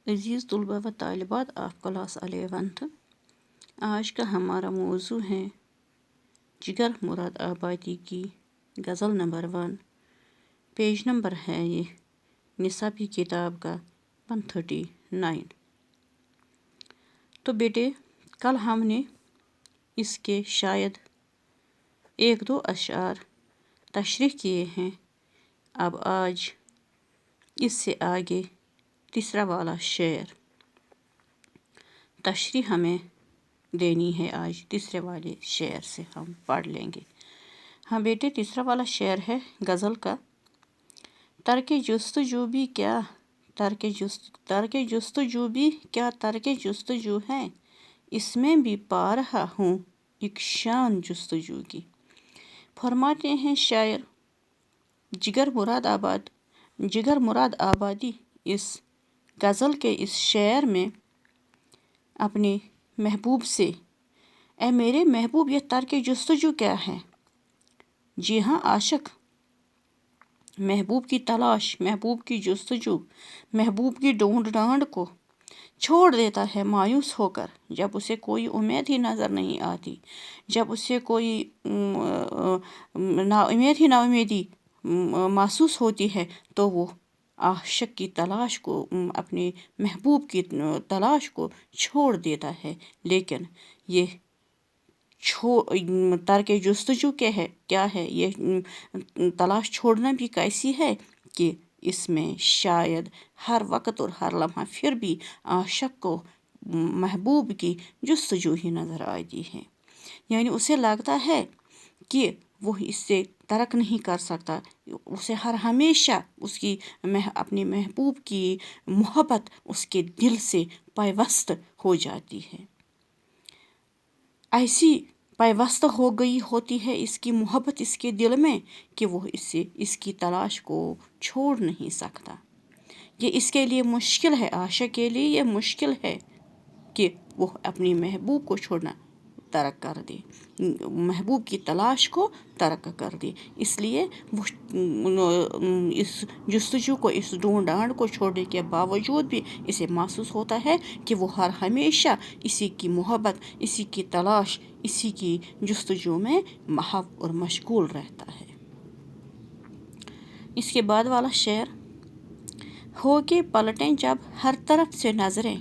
عزیز طلباء و طالبات آف کلاس 11th، آج کا ہمارا موضوع ہے جگر مراد آبادی کی غزل نمبر 1۔ پیج نمبر ہے یہ نصابی کتاب کا 139۔ تو بیٹے کل ہم نے اس کے شاید 1-2 اشعار تشریح کیے ہیں۔ اب آج اس سے آگے تیسرا والا شعر تشریح ہمیں دینی ہے۔ آج تیسرے والے شعر سے ہم پڑھ لیں گے۔ ہاں بیٹے، تیسرا والا شعر ہے غزل کا۔ ترک جستجو بھی کیا ترک جستجو ہے، اس میں بھی پا رہا ہوں ایک شان جستجو کی۔ فرماتے ہیں شاعر جگر مراد آبادی اس غزل کے اس شعر میں اپنے محبوب سے، اے میرے محبوب یہ ترک جستجو کیا ہے؟ جی ہاں، عاشق محبوب کی تلاش، محبوب کی جستجو، محبوب کی ڈھونڈ ڈھانڈ کو چھوڑ دیتا ہے مایوس ہو کر، جب اسے کوئی امید ہی نظر نہیں آتی، جب اسے کوئی ناامیدی محسوس ہوتی ہے تو وہ عاشق کی تلاش کو، اپنے محبوب کی تلاش کو چھوڑ دیتا ہے۔ لیکن یہ ترک جستجو کیا ہے؟ یہ تلاش چھوڑنا بھی کیسی ہے کہ اس میں شاید ہر وقت اور ہر لمحہ پھر بھی عاشق کو محبوب کی جستجو ہی نظر آتی ہے، یعنی اسے لگتا ہے کہ وہ اس سے ترک نہیں کر سکتا، اسے ہر ہمیشہ اس کی اپنے محبوب کی محبت اس کے دل سے پیوست ہو جاتی ہے، ایسی پیوست ہو گئی ہوتی ہے اس کی محبت اس کے دل میں کہ وہ اس کی تلاش کو چھوڑ نہیں سکتا۔ یہ اس کے لیے مشکل ہے، عاشق کے لیے یہ مشکل ہے کہ وہ اپنی محبوب کو چھوڑنا ترک کر دے، محبوب کی تلاش کو ترک کر دے۔ اس لیے وہ اس جستجو کو، اس ڈھونڈ ڈھانڈ کو چھوڑنے کے باوجود بھی اسے محسوس ہوتا ہے کہ وہ ہر ہمیشہ اسی کی محبت، اسی کی تلاش، اسی کی جستجو میں محو اور مشغول رہتا ہے۔ اس کے بعد والا شعر، ہو کے پلٹیں جب ہر طرف سے نظریں،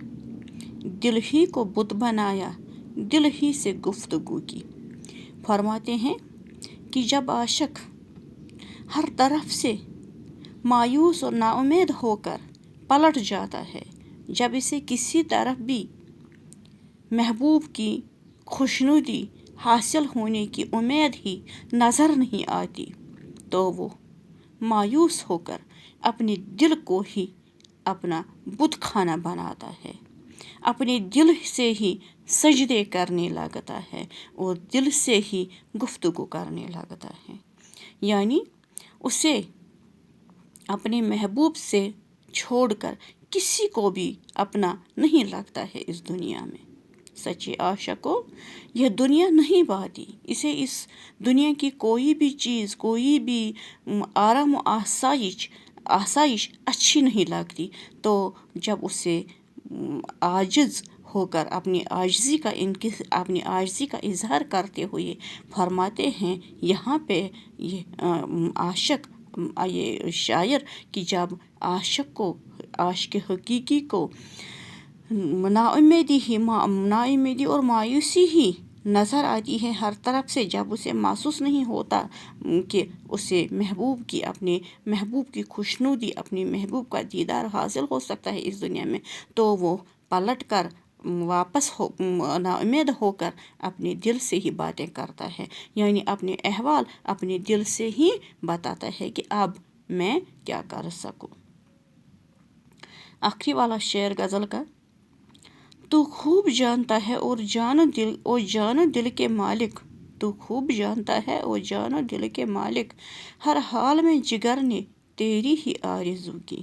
دل ہی کو بت بنایا دل ہی سے گفتگو کی۔ فرماتے ہیں کہ جب عاشق ہر طرف سے مایوس اور نا امید ہو کر پلٹ جاتا ہے، جب اسے کسی طرف بھی محبوب کی خوشنودی حاصل ہونے کی امید ہی نظر نہیں آتی، تو وہ مایوس ہو کر اپنے دل کو ہی اپنا بت خانہ بناتا ہے، اپنے دل سے ہی سجدے کرنے لگتا ہے اور دل سے ہی گفتگو کرنے لگتا ہے، یعنی اسے اپنے محبوب سے چھوڑ کر کسی کو بھی اپنا نہیں لگتا ہے اس دنیا میں۔ سچے عاشق کو یہ دنیا نہیں بھاتی، اسے اس دنیا کی کوئی بھی چیز، کوئی بھی آرام و آسائش اچھی نہیں لگتی، تو جب اسے عاجز ہو کر اپنی عاجزی کا اظہار کرتے ہوئے فرماتے ہیں یہاں پہ یہ عاشق، یہ شاعر، کہ جب عاشق حقیقی کو ناامیدی اور مایوسی ہی نظر آتی ہے ہر طرف سے، جب اسے محسوس نہیں ہوتا کہ اسے اپنے محبوب کی خوشنودی، اپنی محبوب کا دیدار حاصل ہو سکتا ہے اس دنیا میں، تو وہ پلٹ کر واپس نا امید ہو کر اپنے دل سے ہی باتیں کرتا ہے، یعنی اپنے احوال اپنے دل سے ہی بتاتا ہے کہ اب میں کیا کر سکوں۔ آخری والا شعر غزل کا، تو خوب جانتا ہے اور جان و دل کے مالک، تو خوب جانتا ہے اور جان و دل کے مالک، ہر حال میں جگر نے تیری ہی آرزو کی۔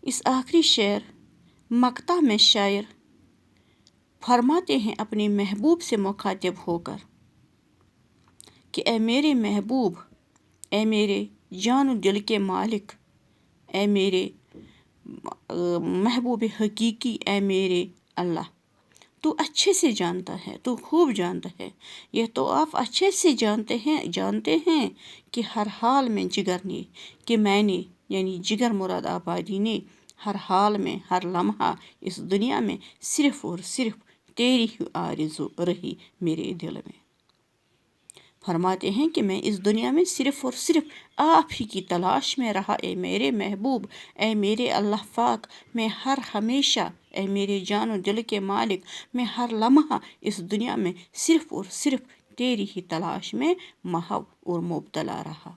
اس آخری شعر مقطع میں شاعر فرماتے ہیں اپنے محبوب سے مخاطب ہو کر کہ اے میرے محبوب، اے میرے جان و دل کے مالک، اے میرے محبوب حقیقی اے میرے اللہ، تو اچھے سے جانتا ہے، تو خوب جانتا ہے، یہ تو آپ اچھے سے جانتے ہیں کہ ہر حال میں جگر نے، کہ میں نے یعنی جگر مراد آبادی نے ہر حال میں، ہر لمحہ اس دنیا میں صرف اور صرف تیری ہی آرزو رہی میرے دل میں۔ فرماتے ہیں کہ میں اس دنیا میں صرف اور صرف آپ ہی کی تلاش میں رہا اے میرے محبوب، اے میرے اللہ پاک، میں ہر ہمیشہ، اے میرے جان و دل کے مالک، میں ہر لمحہ اس دنیا میں صرف اور صرف تیری ہی تلاش میں محو اور مبتلا رہا۔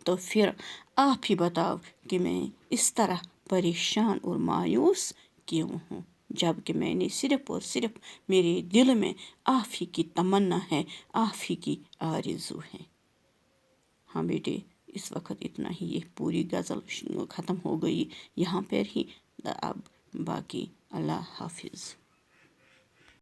تو پھر آپ ہی بتاؤ کہ میں اس طرح پریشان اور مایوس کیوں ہوں، جب کہ میں نے صرف اور صرف میرے دل میں آپ ہی کی تمنا ہے، آپ ہی کی آرزو ہے۔ ہاں بیٹے، اس وقت اتنا ہی، یہ پوری غزل ختم ہو گئی یہاں پر ہی۔ اب باقی اللہ حافظ۔